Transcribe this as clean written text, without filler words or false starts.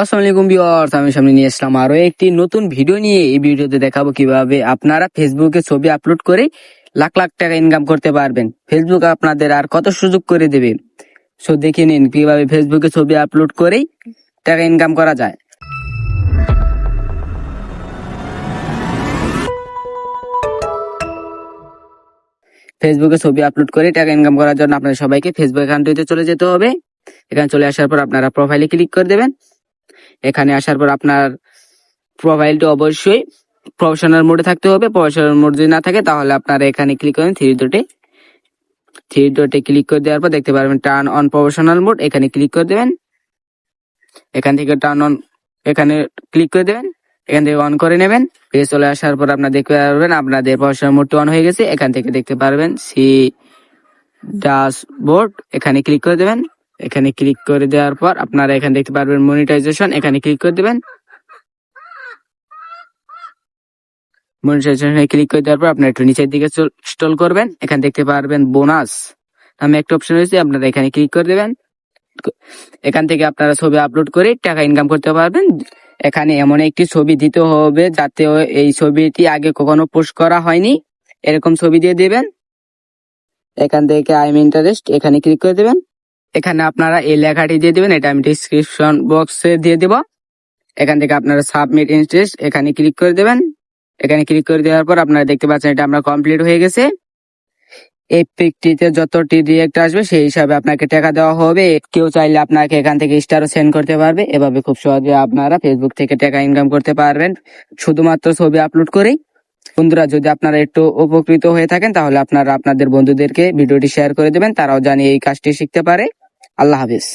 আসসালামু আলাইকুম ভিউয়ার্স, আমি সামনে নিয়ে আসলাম আরো একটি নতুন ভিডিও নিয়ে। এই ভিডিওতে দেখাবো কিভাবে আপনারা ফেসবুকে ছবি আপলোড করে লাখ লাখ টাকা ইনকাম করতে পারবেন। ফেসবুক আপনাদের আর কত সুযোগ করে দেবে। সো দেখে নিন কিভাবে ফেসবুকে ছবি আপলোড করেই টাকা ইনকাম করা যায়। ফেসবুকে ছবি আপলোড করে টাকা ইনকাম করার জন্য আপনাদের সবাইকে ফেসবুক অ্যাকাউন্টে চলে যেতে হবে। এখানে চলে আসার পর আপনারা প্রোফাইলে ক্লিক করে দেবেন। এখানে আসার পর আপনার প্রোফাইলটা অবশ্যই প্রফেশনাল মোডে থাকতে হবে। প্রফেশনাল মোড যদি না থাকে তাহলে আপনারা এখানে ক্লিক করেন থ্রি ডটে ক্লিক করে দেওয়ার পর দেখতে পারবেন টার্ন অন প্রফেশনাল মোড। এখানে ক্লিক করে দেবেন। এখান থেকে টার্ন অন এখানে ক্লিক করে দেবেন। এখান থেকে অন করে নেবেন। পেজ চলে আসার পর আপনারা দেখতে পারবেন আপনাদের প্রফেশনাল মোডটি অন হয়ে গেছে। এখান থেকে দেখতে পারবেন সি ড্যাশবোর্ড, এখানে ক্লিক করে দেবেন। এখানে ক্লিক করে দেওয়ার পর আপনারা এখানে দেখতে পারবেন মনিটাইজেশন, এখানে ক্লিক করে দেবেন। মনিটাইজেশনে ক্লিক করে দেওয়ার পর আপনারা একটু নিচের দিকে স্ক্রল করবেন। এখানে দেখতে পারবেন বোনাস নামে একটা অপশন রয়েছে, আপনারা এখানে ক্লিক করে দেবেন। এখান থেকে আপনারা ছবি আপলোড করে টাকা ইনকাম করতে পারবেন। এখানে এমন একটি ছবি দিতে হবে যাতে এই ছবিটি আগে কখনো পোস্ট করা হয়নি, এরকম ছবি দিয়ে দেবেন। এখান থেকে আই এম ইন্টারেস্ট, এখানে ক্লিক করে দেবেন। এখানে আপনারা এই লেখাটি দিয়ে দেবেন, এটা আমি ডিসক্রিপশন বক্সে দিয়ে দেব। এখান থেকে আপনারা সাবমিট ইন্টারেস্ট, এখানে ক্লিক করে দেবেন। এখানে ক্লিক করে দেওয়ার পর আপনারা দেখতে পাচ্ছেন এটা আমরা কমপ্লিট হয়ে গেছে। এই পিকটিতে যতটি রিয়েক্ট আসবে সেই হিসাবে আপনাকে টাকা দেওয়া হবে। কেউ চাইলে আপনাকে এখান থেকে স্টারও সেন্ড করতে পারবে। এভাবে খুব সহজে আপনারা ফেসবুক থেকে টাকা ইনকাম করতে পারবেন শুধুমাত্র ছবি আপলোড করেই। বন্ধুরা, যদি আপনারা একটু উপকৃত হয়ে থাকেন তাহলে আপনারা আপনাদের বন্ধুদেরকে ভিডিওটি শেয়ার করে দেবেন, তারাও জানি এই কাজটি শিখতে পারে। আল্লাহ হাফেজ।